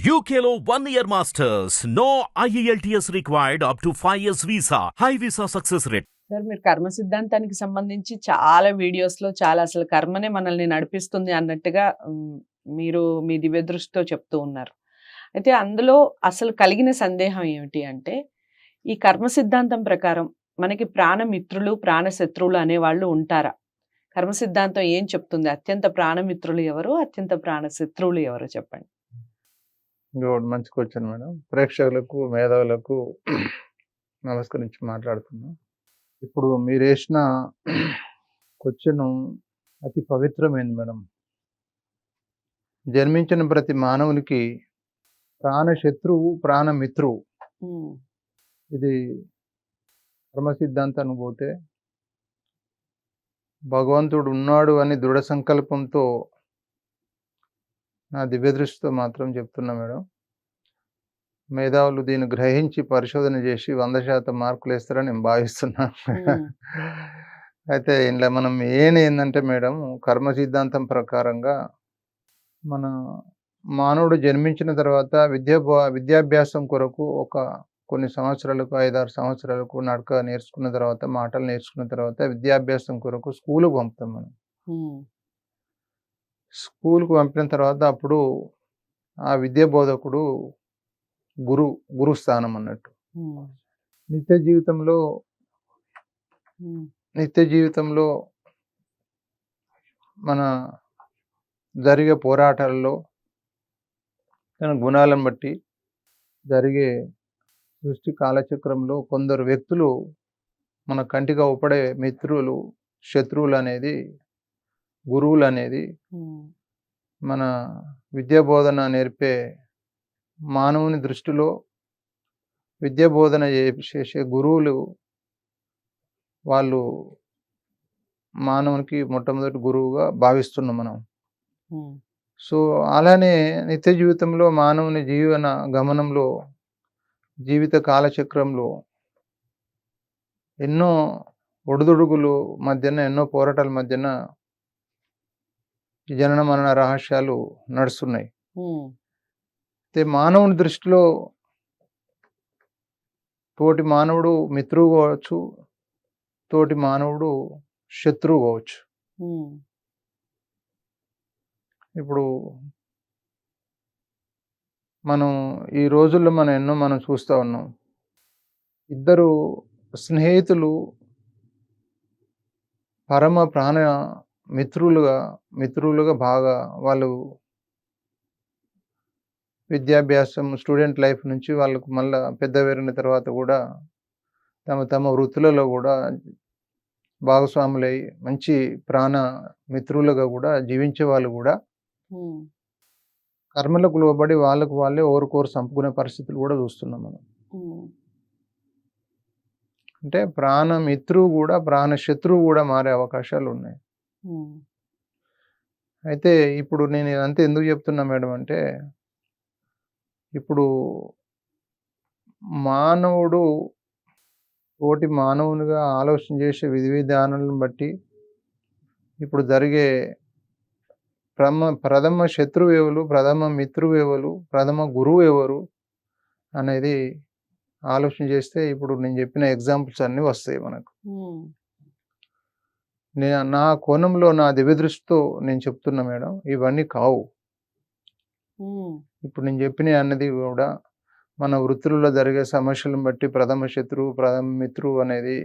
UKLO 1 year masters. No IELTS required up to 5 years visa. High visa success rate. Sir మీరు కర్మ సిద్ధాంతానికి సంబంధించి చాలా వీడియోస్లో చాలా అసలు కర్మనే మనల్ని నడిపిస్తుంది అన్నట్టుగా మీరు మీ దివ్య దృష్టితో చెప్తూ ఉన్నారు. అయితే అందులో అసలు కలిగిన సందేహం ఏమిటి అంటే ఈ కర్మ సిద్ధాంతం ప్రకారం మనకి ప్రాణమిత్రులు ప్రాణశత్రువులు అనేవాళ్ళు ఉంటారా? కర్మ సిద్ధాంతం ఏం చెప్తుంది? అత్యంత ప్రాణమిత్రులు ఎవరు, అత్యంత ప్రాణశత్రువులు ఎవరు చెప్పండి. మంచి క్వశ్చన్ మేడం. ప్రేక్షకులకు మేధావులకు నమస్కరించి మాట్లాడుతున్నాం. ఇప్పుడు మీరు వేసిన క్వశ్చన్ అతి పవిత్రమైంది మేడం. జన్మించిన ప్రతి మానవునికి ప్రాణశత్రువు ప్రాణమిత్రువు, ఇది కర్మ సిద్ధాంతానికి పోతే భగవంతుడు ఉన్నాడు అని దృఢ సంకల్పంతో నా దివ్య దృష్టితో మాత్రం చెప్తున్నా మేడం. మేధావులు దీన్ని గ్రహించి పరిశోధన చేసి 100% మార్కులు వేస్తారని నేను భావిస్తున్నా. అయితే ఇంట్లో మనం ఏంటంటే మేడం, కర్మ సిద్ధాంతం ప్రకారంగా మన మానవుడు జన్మించిన తర్వాత విద్యాభ్యాసం కొరకు కొన్ని సంవత్సరాలకు 5-6 సంవత్సరాలకు నడక నేర్చుకున్న తర్వాత, మాటలు నేర్చుకున్న తర్వాత విద్యాభ్యాసం కొరకు స్కూలుకు పంపుతాం మనం. స్కూల్కు పంపిన తర్వాత అప్పుడు ఆ విద్యా బోధకుడు గురుస్థానం అన్నట్టు. నిత్య జీవితంలో మన జరిగే పోరాటాలలో తన గుణాలను బట్టి జరిగే సృష్టి కాలచక్రంలో కొందరు వ్యక్తులు మన కంటిగా ఉపడే మిత్రులు శత్రువులు అనేది, గురువులు అనేది మన విద్యా బోధన నేర్పే మానవుని దృష్టిలో విద్యా బోధన చేసే గురువులు వాళ్ళు మానవునికి మొట్టమొదటి గురువుగా భావిస్తున్నాం మనం. సో అలానే నిత్య జీవితంలో మానవుని జీవన గమనంలో, జీవిత కాలచక్రంలో ఎన్నో ఒడిదుడుగులు మధ్యన, ఎన్నో పోరాటాల మధ్యన జనన మరణ రహస్యాలు నడుస్తున్నాయి. అయితే మానవుని దృష్టిలో తోటి మానవుడు మిత్రువు కావచ్చు, తోటి మానవుడు శత్రువు కావచ్చు. ఇప్పుడు మనం ఈ రోజుల్లో మనం చూస్తూ ఉన్నాం. ఇద్దరు స్నేహితులు పరమ ప్రాణ మిత్రులుగా బాగా వాళ్ళు విద్యాభ్యాసం స్టూడెంట్ లైఫ్ నుంచి వాళ్ళకు మళ్ళా పెద్ద పెరిగిన తర్వాత కూడా తమ వృత్తులలో కూడా భాగస్వాములై మంచి ప్రాణ మిత్రులుగా కూడా జీవించే వాళ్ళు కూడా కర్మలకు లోబడి వాళ్ళకు వాళ్ళే ఓరుకోరు చంపుకునే పరిస్థితులు కూడా చూస్తున్నాం మనం. అంటే ప్రాణమిత్రువు కూడా ప్రాణశత్రువు కూడా మారే అవకాశాలు ఉన్నాయి. అయితే ఇప్పుడు నేను ఇదంతా ఎందుకు చెప్తున్నా మేడం అంటే, ఇప్పుడు మానవుడు తోటి మానవునిగా ఆలోచన చేసే విధి విధానాలను బట్టి ఇప్పుడు జరిగే ప్రథమ శత్రువు ఎవరు, ప్రథమ మిత్రువు ఎవరు, ప్రథమ గురువు ఎవరు అనేది ఆలోచన చేస్తే ఇప్పుడు నేను చెప్పిన ఎగ్జాంపుల్స్ అన్నీ వస్తాయి మనకు. నా కోణంలో, నా దివ్య దృష్టితో నేను చెప్తున్నా మేడం, ఇవన్నీ కావు. ఇప్పుడు నేను చెప్పిన అన్నది కూడా మన వృత్తులలో జరిగే సమస్యలను బట్టి ప్రథమ శత్రువు ప్రథమ మిత్రువు అనేది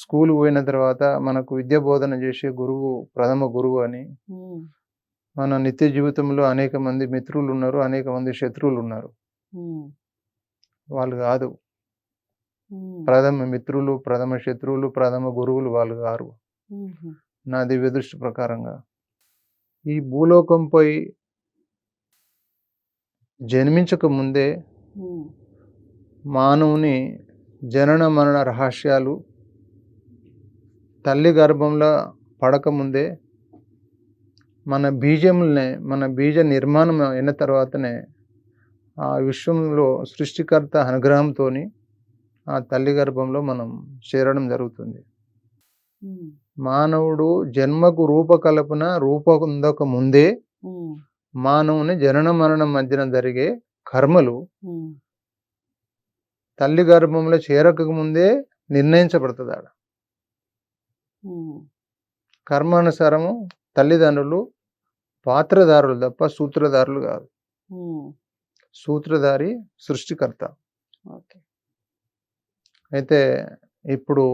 స్కూల్ పోయిన తర్వాత మనకు విద్యా బోధన చేసే గురువు ప్రథమ గురువు అని, మన నిత్య జీవితంలో అనేక మంది మిత్రులు ఉన్నారు, అనేక మంది శత్రువులు ఉన్నారు. వాళ్ళు కాదు ప్రథమ మిత్రులు, ప్రథమ శత్రువులు, ప్రథమ గురువులు వాళ్ళు కారు. నా దివ్య దృష్టి ప్రకారంగా ఈ భూలోకంపై జన్మించక ముందే మానవుని జనన మరణ రహస్యాలు తల్లి గర్భంలో పడకముందే మన బీజ నిర్మాణం అయిన తర్వాతనే ఆ విశ్వంలో సృష్టికర్త అనుగ్రహంతో ఆ తల్లి గర్భంలో మనం చేరడం జరుగుతుంది. మానవుడు జన్మకు రూపకల్పన రూపొందక ముందే మానవుని జనన మరణం మధ్యన జరిగే కర్మలు ఉమ్, తల్లి గర్భంలో చేరక ముందే నిర్ణయించబడుతుంది ఆడ. ఉమ్, కర్మానుసారము తల్లిదండ్రులు పాత్రదారులు తప్ప సూత్రధారులు కాదు. ఉమ్, సూత్రధారి సృష్టికర్త. ఓకే. అయితే ఇప్పుడు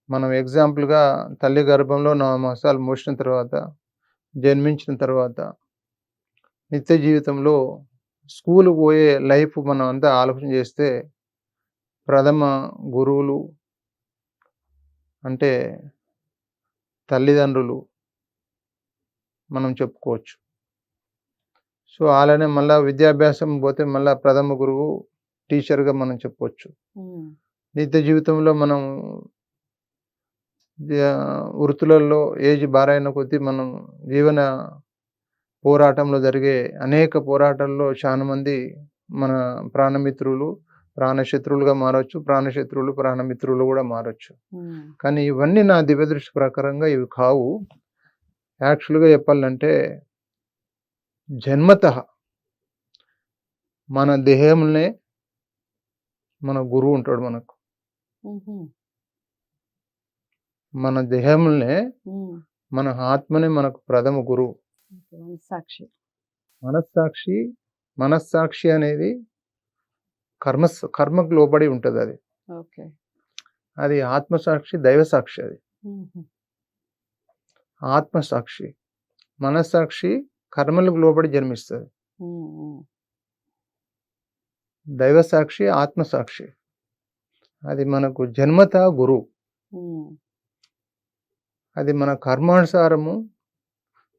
మనం ఎగ్జాంపుల్గా తల్లి గర్భంలో 9 మాసాలు మోసిన తర్వాత, జన్మించిన తర్వాత నిత్య జీవితంలో స్కూల్కి పోయే లైఫ్ మనం అంతా ఆలోచన చేస్తే ప్రథమ గురువులు అంటే తల్లిదండ్రులు మనం చెప్పుకోవచ్చు. సో అలానే మళ్ళా విద్యాభ్యాసం పోతే మళ్ళా ప్రథమ గురువు టీచర్గా మనం చెప్పవచ్చు. ఉమ్, నిత్య జీవితంలో మనం వృత్తులలో ఏజ్ బారైన కొద్దీ మనం జీవన పోరాటంలో జరిగే అనేక పోరాటాల్లో చాలా మంది మన ప్రాణమిత్రులు ప్రాణశత్రువులుగా మారచ్చు, ప్రాణశత్రువులు ప్రాణమిత్రులు కూడా మారచ్చు. ఉమ్, కానీ ఇవన్నీ నా దివ్యదృష్టి ప్రకారంగా ఇవి కావు. యాక్చువల్గా చెప్పాలంటే జన్మత మన దేహంలోనే మన గురువు ఉంటాడు మనకు. ఉహుం, మన దేహంలోనే ఉమ్, మన ఆత్మనే మనకు ప్రథమ గురువు. ఓకే, మనస్సాక్షి. మనస్సాక్షి అనేది కర్మకు లోబడి ఉంటుంది. ఓకే. అది ఆత్మసాక్షి, దైవసాక్షి. అది ఉహుం, ఆత్మసాక్షి. మనస్సాక్షి కర్మలకు లోబడి జన్మిస్తుంది. ఉమ్, ఉమ్, దైవసాక్షి ఆత్మసాక్షి. అది మనకు జన్మత గురువు. ఉమ్, అది మన కర్మానుసారము.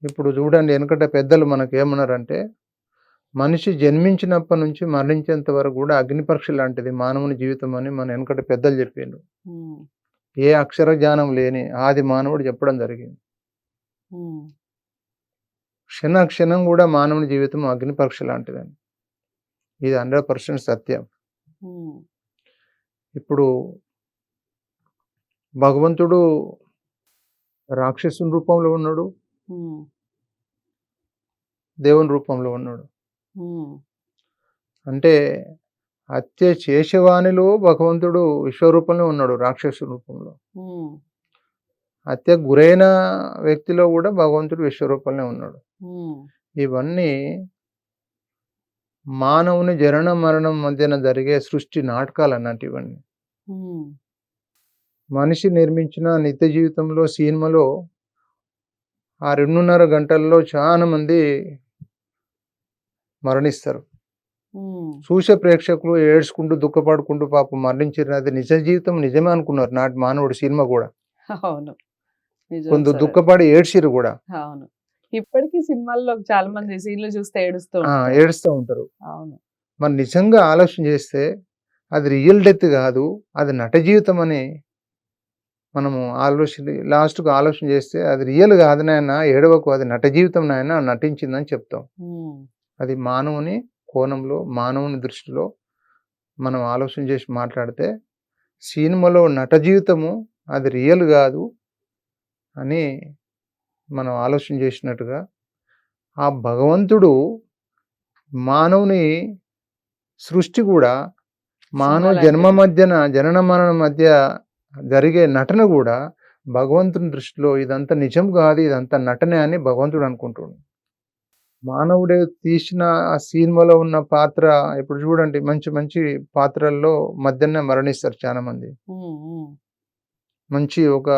ఇప్పుడు చూడండి, వెనకట పెద్దలు మనకు ఏమన్నారంటే, మనిషి జన్మించినప్పటి నుంచి మరణించేంత వరకు కూడా అగ్ని పరీక్ష లాంటిది మానవుని జీవితం అని మన వెనకట పెద్దలు చెప్పిండ్రు. ఉమ్, ఏ అక్షర జ్ఞానం లేని ఆది మానవుడు చెప్పడం జరిగింది. ఉమ్, క్షణం కూడా మానవుని జీవితం అగ్ని పరీక్ష లాంటిదని. ఇది 100% సత్యం. ఉమ్, ఇప్పుడు భగవంతుడు రాక్షసుని రూపంలో ఉన్నాడు, ఉమ్, దేవుని రూపంలో ఉన్నాడు. ఉమ్, అంటే హత్య చేసేవానిలో భగవంతుడు విశ్వరూపంలో ఉన్నాడు, రాక్షసు రూపంలో. ఉమ్, హత్యకు గురైన వ్యక్తిలో కూడా భగవంతుడు విశ్వరూపంలో ఉన్నాడు. ఉమ్, ఇవన్నీ మానవుని జనన మరణం మధ్యన జరిగే సృష్టి నాటకాలు అన్నట్టు ఇవన్నీ. ఉమ్, మనిషి నిర్మించిన నిత్య జీవితంలో సినిమాలో ఆ 2.5 గంటల్లో చాలా మంది మరణిస్తారు. ఉమ్, చూసే ప్రేక్షకులు ఏడ్చుకుంటూ దుఃఖపడుకుంటూ పాపం మరణించారు. అది నిజ జీవితం నిజమే అనుకున్నారు నాటి మానవుడు. సినిమా కూడా అవును, నిజం కొంత సార్. దుఃఖపడి ఏడ్చిరు కూడా. అవును, ఇప్పటికీ సినిమాల్లో చాలా మంది సీన్లు చూస్తే ఏడుస్తూ ఆ, ఉంటారు. ఏడుస్తూ ఉంటారు. అవును. మరి నిజంగా ఆలోచన చేస్తే అది రియల్ డెత్ కాదు, అది నట జీవితం అని మనము లాస్ట్కు ఆలోచన చేస్తే అది రియల్ కాదు నాయన, ఏడవకు, అది నట జీవితం నాయన, నటించిందని చెప్తాం. ఉమ్, అది మానవుని కోణంలో, మానవుని దృష్టిలో మనం ఆలోచన చేసి మాట్లాడితే సినిమాలో నట జీవితము అది రియల్ కాదు అని మనం ఆలోచన చేసినట్టుగా, ఆ భగవంతుడు మానవుని సృష్టి కూడా మానవ జనన మరణం మధ్య జరిగే నటన కూడా భగవంతుని దృష్టిలో ఇదంతా నిజం కాదు, ఇదంతా నటనే అని భగవంతుడు అనుకుంటున్నాడు. మానవుడే తీసిన ఆ సినిమాలో ఉన్న పాత్ర ఇప్పుడు చూడండి, మంచి మంచి పాత్రల్లో మధ్యనే మరణిస్తారు చాలా మంది. ఉమ్, ఉమ్, మంచి ఒక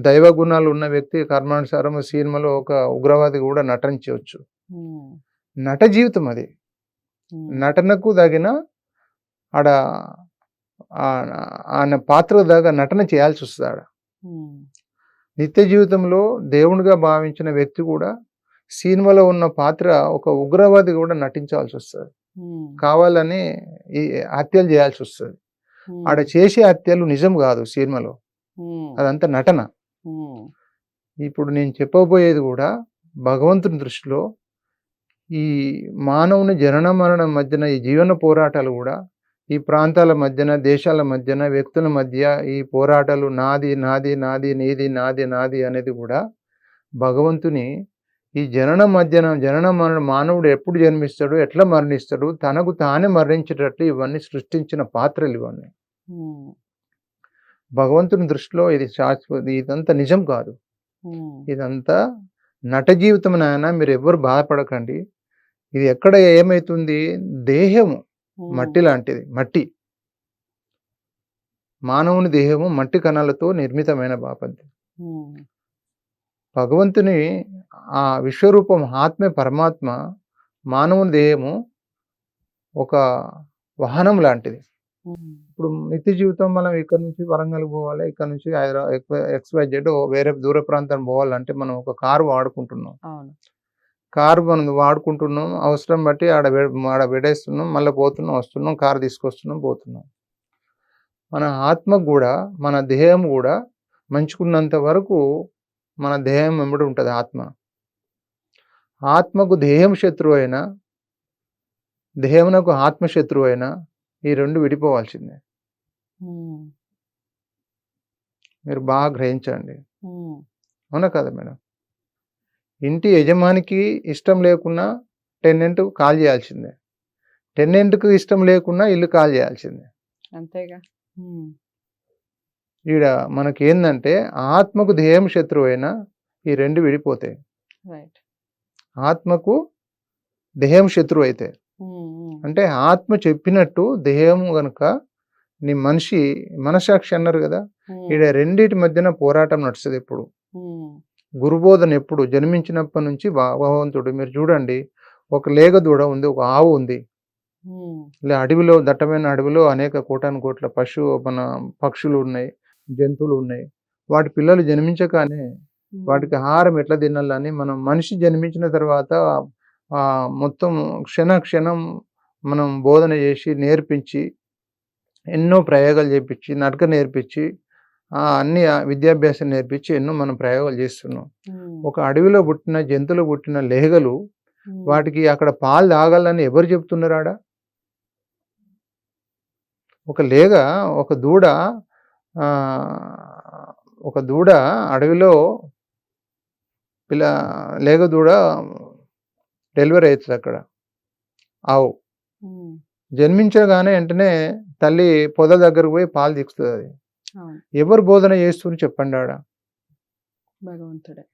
దైవ గుణాలు ఉన్న వ్యక్తి కర్మానుసారం సినిమాలో ఒక ఉగ్రవాది కూడా నటించవచ్చు. ఉమ్, నట జీవితం అది. ఉమ్, నటనకు తగిన ఆడ ఆయన పాత్రకు తగ్గ నటన చేయాల్సి వస్తుంది ఆడ. ఉమ్, నిత్య జీవితంలో దేవునిగా భావించిన వ్యక్తి కూడా సినిమాలో ఉన్న పాత్ర ఒక ఉగ్రవాది కూడా నటించాల్సి వస్తుంది. ఉమ్, కావాలని ఈ హత్యలు చేయాల్సి వస్తుంది. ఉమ్, ఆడ చేసే హత్యలు నిజం కాదు సినిమాలో, ఉమ్, అదంతా నటన. ఉమ్, ఇప్పుడు నేను చెప్పబోయేది కూడా భగవంతుని దృష్టిలో ఈ మానవుని జనన మరణం మధ్యన ఈ జీవన పోరాటాలు కూడా, ఈ ప్రాంతాల మధ్యన, దేశాల మధ్యన, వ్యక్తుల మధ్య ఈ పోరాటాలు నాది నాది నాది, నీది నాది నాది అనేది కూడా భగవంతుని ఈ జనన మరణ మానవుడు ఎప్పుడు జన్మిస్తాడు, ఎట్లా మరణిస్తాడు, తనకు తానే మరణించేటట్లు ఇవన్నీ సృష్టించిన పాత్రలు ఇవన్నీ. ఉమ్, భగవంతుని దృష్టిలో ఇది శాశ్వత, ఇదంతా నిజం కాదు, ఉమ్, ఇదంతా నట జీవితం. నాయన మీరు ఎవ్వరు బాధపడకండి. ఇది ఎక్కడ ఏమైతుంది, దేహము ఉమ్, మట్టి లాంటిది. మట్టి, మానవుని దేహము మట్టి కణాలతో నిర్మితమైన బాపంతి. ఉమ్, భగవంతుని ఆ విశ్వరూపం ఆత్మే పరమాత్మ, మానవుని దేహము ఒక వాహనం లాంటిది. ఉమ్, ఇప్పుడు నిత్య జీవితం మనం ఇక్కడ నుంచి వరంగల్ పోవాలి, ఇక్కడ నుంచి హైదరాబాద్ XYZ వేరే దూర ప్రాంతం పోవాలంటే మనం ఒక కారు వాడుకుంటున్నాం. అవును. కారు మనం వాడుకుంటున్నాం, అవసరం బట్టి ఆడ పెడేస్తున్నాం, మళ్ళీ పోతున్నాం, వస్తున్నాం, కారు తీసుకొస్తున్నాం, పోతున్నాం. మన ఆత్మకు కూడా, మన దేహం కూడా మంచుకున్నంత వరకు మన దేహం వెంబడి ఉంటుంది ఆత్మ. ఆత్మకు దేహం శత్రువు అయినా, దేహమునకు ఆత్మ శత్రువు అయినా ఈ రెండు విడిపోవాల్సిందే. ఉమ్, మీరు బాగా గ్రహించండి. ఉమ్, అవునా కదా మేడం? ఇంటి యజమానికి ఇష్టం లేకున్నా టెనెంట్ కాల్ చేయాల్సిందే, టెనెంట్కు ఇష్టం లేకున్నా ఇల్లు కాల్ చేయాల్సిందే. అంతేగా. ఉమ్, ఈడ మనకేందంటే ఆత్మకు దేహం శత్రువు అయినా ఈ రెండు విడిపోతాయి. రైట్. ఆత్మకు దేహం శత్రువు అయితే, ఉమ్, ఉమ్, అంటే ఆత్మ చెప్పినట్టు దేహం గనుక, నీ మనసాక్షి అన్నారు కదా, ఉమ్, ఈడ రెండిటి మధ్యన పోరాటం నడుస్తుంది ఎప్పుడు. ఉమ్, గురుబోధన ఎప్పుడు జన్మించినప్పటి నుంచి భగవంతుడు, మీరు చూడండి, ఒక లేగ దూడ ఉంది, ఒక ఆవు ఉంది. ఉమ్, ఇలా అడవిలో, దట్టమైన అడవిలో అనేక కోటాను కోట్ల పక్షులు ఉన్నాయి, జంతువులు ఉన్నాయి. వాటి పిల్లలు జన్మించగానే ఉమ్, వాటికి ఆహారం ఎట్లా తినాలని మనం మనిషి జన్మించిన తర్వాత మొత్తం క్షణం మనం బోధన చేసి నేర్పించి, ఎన్నో ప్రయోగాలు చేపించి, నడక నేర్పించి, అన్ని విద్యాభ్యాసం నేర్పించి ఎన్నో మనం ప్రయోగాలు చేస్తున్నాం. ఉమ్, ఒక అడవిలో పుట్టిన జంతువులు పుట్టిన లేగలు ఉమ్, వాటికి అక్కడ పాలు తాగాలని ఎవరు చెప్తున్నారు ఆడ? ఒక లేగ, ఆ, ఒక దూడ అడవిలో లేగ దూడ డెలివరీ అవుతుంది అక్కడ. ఆవు ఉమ్, జన్మించగానే వెంటనే తల్లి పొద దగ్గరకు పోయి పాలు తీస్తుంది. అది అవును. ఎవరు బోధన చేస్తున్నారు చెప్పండి ఆడ? భగవంతుడే.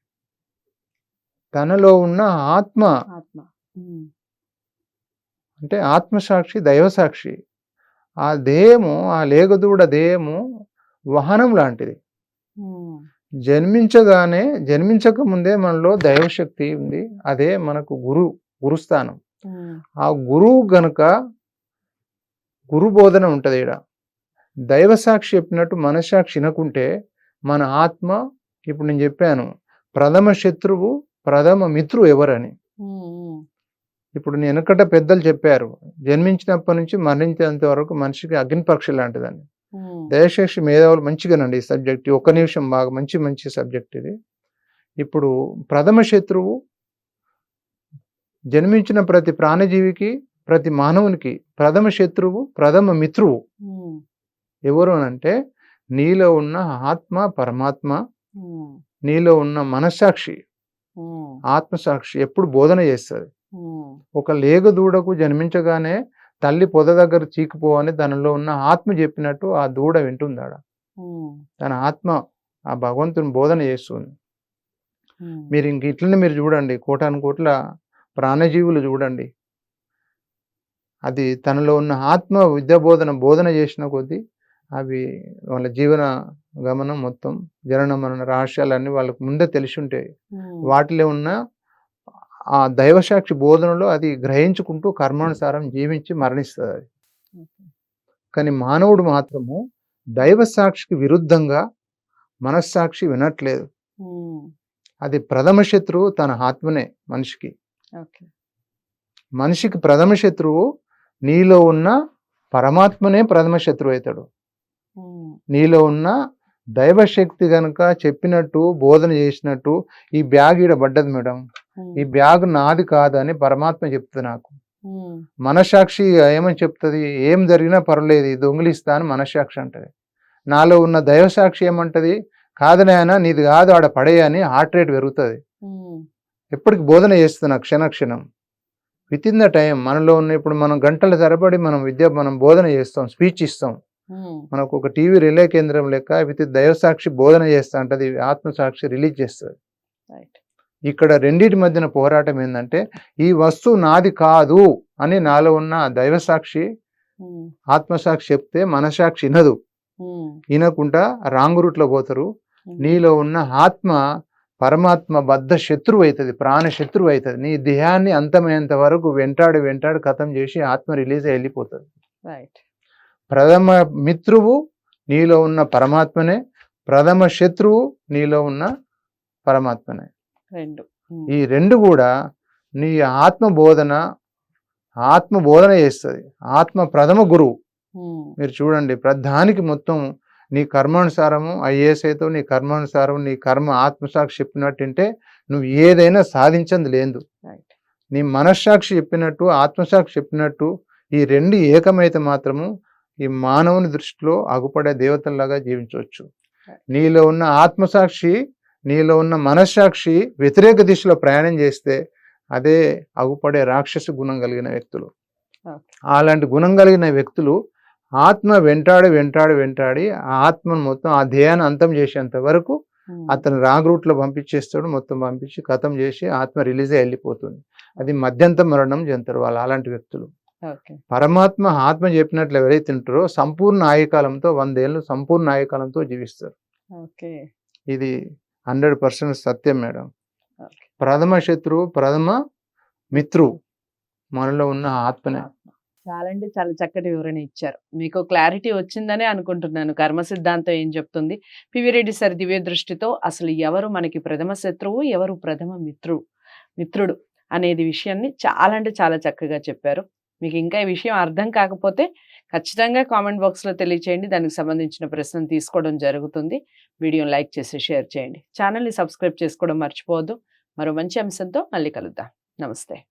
తనలో ఉన్న ఆత్మ, ఆత్మ. ఉమ్, అంటే ఆత్మసాక్షి, దైవసాక్షి. ఆ దేహము, ఆ లేగదూడ దేహము వాహనం లాంటిది. ఉమ్, జన్మించక ముందే మనలో దైవశక్తి ఉంది. అదే మనకు గురుస్థానం. ఉమ్, ఆ గురువు గనుక గురు బోధన ఉంటుంది ఈడ. దైవసాక్షి చెప్పినట్టు మనసాక్షి వినకుంటే మన ఆత్మ, ఇప్పుడు నేను చెప్పాను ప్రథమ శత్రువు ప్రథమ మిత్రువు ఎవరని. ఉమ్, ఉమ్, ఇప్పుడు నేను వెనకట పెద్దలు చెప్పారు, జన్మించినప్పటి నుంచి మరణించేంత వరకు మనిషికి అగ్నిపక్షి లాంటిదని. ఉమ్, దయచేసి మేధావులు మంచిగానండి ఈ సబ్జెక్ట్, ఒక్క నిమిషం, బాగా మంచి సబ్జెక్ట్ ఇది. ఇప్పుడు ప్రథమ శత్రువు జన్మించిన ప్రతి ప్రాణజీవికి, ప్రతి మానవునికి ప్రథమ శత్రువు, ప్రథమ మిత్రువు ఉమ్, ఎవరు అనంటే నీలో ఉన్న ఆత్మ పరమాత్మ, ఉమ్, నీలో ఉన్న మనస్సాక్షి, ఉమ్, ఆత్మసాక్షి ఎప్పుడు బోధన చేస్తుంది. ఉమ్, ఒక లేగ దూడకు జన్మించగానే తల్లి పొద దగ్గర చీకిపోవని తనలో ఉన్న ఆత్మ చెప్పినట్టు ఆ దూడ వింటుందాడ. ఉమ్, తన ఆత్మ ఆ భగవంతుని బోధన చేస్తుంది. ఉమ్, మీరు ఇంక ఇట్లనే మీరు చూడండి, కోటాను కోట్ల ప్రాణజీవులు చూడండి, అది తనలో ఉన్న ఆత్మ బోధన చేసిన కొద్దీ అవి వాళ్ళ జీవన గమనం మొత్తం, జనన మరణ రహస్యాలన్నీ వాళ్ళకు ముందే తెలిసి ఉంటాయి. ఉమ్, వాటిలో ఉన్న ఆ దైవసాక్షి బోధనలో అది గ్రహించుకుంటూ కర్మానుసారం జీవించి మరణిస్తుంది అది. ఓకే. కానీ మానవుడు మాత్రము దైవసాక్షికి విరుద్ధంగా మనస్సాక్షి వినట్లేదు. ఉమ్, అది ప్రథమ శత్రువు తన ఆత్మనే. ఓకే. మనిషికి ప్రథమ శత్రువు నీలో ఉన్న పరమాత్మనే ప్రథమ శత్రువు అవుతాడు. ఉమ్, నీలో ఉన్న దైవశక్తి గనుక చెప్పినట్టు బోధన చేసినట్టు, ఈ బ్యాగ్ ఈడ పడ్డది మేడం, ఉమ్, ఈ బ్యాగ్ నాది కాదని పరమాత్మ చెప్తుంది నాకు. ఉమ్, మనసాక్షి ఏమని చెప్తుంది? ఏం జరిగినా పర్లేదు, ఇది దొంగిలిస్తా అని మనసాక్షి అంటది. నాలో ఉన్న దైవసాక్షి ఏమంటది? కాదు నాయన, నీది కాదు, ఆడ పడేయని హార్ట్ రేట్ పెరుగుతుంది. ఉమ్, ఎప్పటికి బోధన చేస్తున్నా క్షణక్షణం. విత్ ఇన్ ద టైం మనలో ఉన్న ఇప్పుడు మనం గంటల తరబడి మనం బోధన చేస్తాం, స్పీచ్ ఇస్తాం. మనకు ఒక టీవీ రిలే కేంద్రం లెక్క విత్ దైవసాక్షి బోధన చేస్తా అంటది, ఆత్మసాక్షి రిలీజ్ చేస్తుంది. ఇక్కడ రెండింటి మధ్యన పోరాటం ఏంటంటే ఈ వస్తువు నాది కాదు అని నాలో ఉన్న దైవసాక్షి ఆత్మసాక్షి చెప్తే మనసాక్షి వినదు. వినకుండా రాంగ్ రూట్లో పోతారు. నీలో ఉన్న ఆత్మ పరమాత్మ బద్ధ శత్రువు అవుతుంది, ప్రాణ శత్రువు అవుతుంది. నీ దేహాన్ని అంతమయ్యేంత వరకు వెంటాడు కథం చేసి ఆత్మ రిలీజ్ వెళ్ళిపోతుంది. ప్రథమ మిత్రువు నీలో ఉన్న పరమాత్మనే, ప్రథమ శత్రువు నీలో ఉన్న పరమాత్మనే. ఈ రెండు కూడా నీ ఆత్మ బోధన చేస్తుంది. ఆత్మ ప్రథమ గురువు. మీరు చూడండి, ప్రధానికి మొత్తం నీ కర్మానుసారము ఐఏఎస్ అయితే నీ కర్మానుసారం నీ కర్మ ఆత్మసాక్షి చెప్పినట్టుంటే నువ్వు ఏదైనా సాధించంది లేదు. నీ మనస్సాక్షి చెప్పినట్టు ఆత్మసాక్షి చెప్పినట్టు ఈ రెండు ఏకమైతే మాత్రము ఈ మానవుని దృష్టిలో అగుపడే దేవతల్లాగా జీవించవచ్చు. నీలో ఉన్న ఆత్మసాక్షి నీలో ఉన్న మనస్సాక్షి వ్యతిరేక దిశలో ప్రయాణం చేస్తే అదే అగుపడే రాక్షస గుణం కలిగిన వ్యక్తులు. అలాంటి గుణం కలిగిన వ్యక్తులు ఆత్మ వెంటాడి ఆ ఆత్మను మొత్తం ఆ ధ్యేయాన్ని అంతం చేసేంత వరకు అతను రాంగ్ రూట్లో పంపించేస్తాడు. మొత్తం పంపించి ఖతం చేసి ఆత్మ రిలీజ్ వెళ్ళిపోతుంది. అది మధ్యంత మరణం చెందుతారు వాళ్ళు అలాంటి వ్యక్తులు. పరమాత్మ ఆత్మ చెప్పినట్లు ఎవరైతే ఉంటారో సంపూర్ణ ఆయుకాలంతో 100 ఏళ్ళు సంపూర్ణ ఆయుకాలంతో జీవిస్తారు. ఇది 100% సత్యం మేడం. ప్రథమ శత్రువు ప్రథమ మిత్రువు మనలో ఉన్న ఆత్మనే. చాలా చక్కటి వివరణ ఇచ్చారు. మీకు క్లారిటీ వచ్చిందనే అనుకుంటున్నాను. కర్మ సిద్ధాంతం ఏం చెప్తుంది, పివి రెడ్డి సార్ దివ్య దృష్టితో అసలు ఎవరు మనకి ప్రథమ శత్రువు, ఎవరు ప్రథమ మిత్రుడు అనేది విషయాన్ని చాలా చక్కగా చెప్పారు. మీకు ఇంకా ఈ విషయం అర్థం కాకపోతే ఖచ్చితంగా కామెంట్ బాక్స్లో తెలియచేయండి. దానికి సంబంధించిన ప్రశ్నలు తీసుకోవడం జరుగుతుంది. వీడియోని లైక్ చేసి షేర్ చేయండి. ఛానల్ని సబ్స్క్రైబ్ చేసుకోవడం మర్చిపోవద్దు. మరో మంచి అంశంతో మళ్ళీ కలుద్దాం. నమస్తే.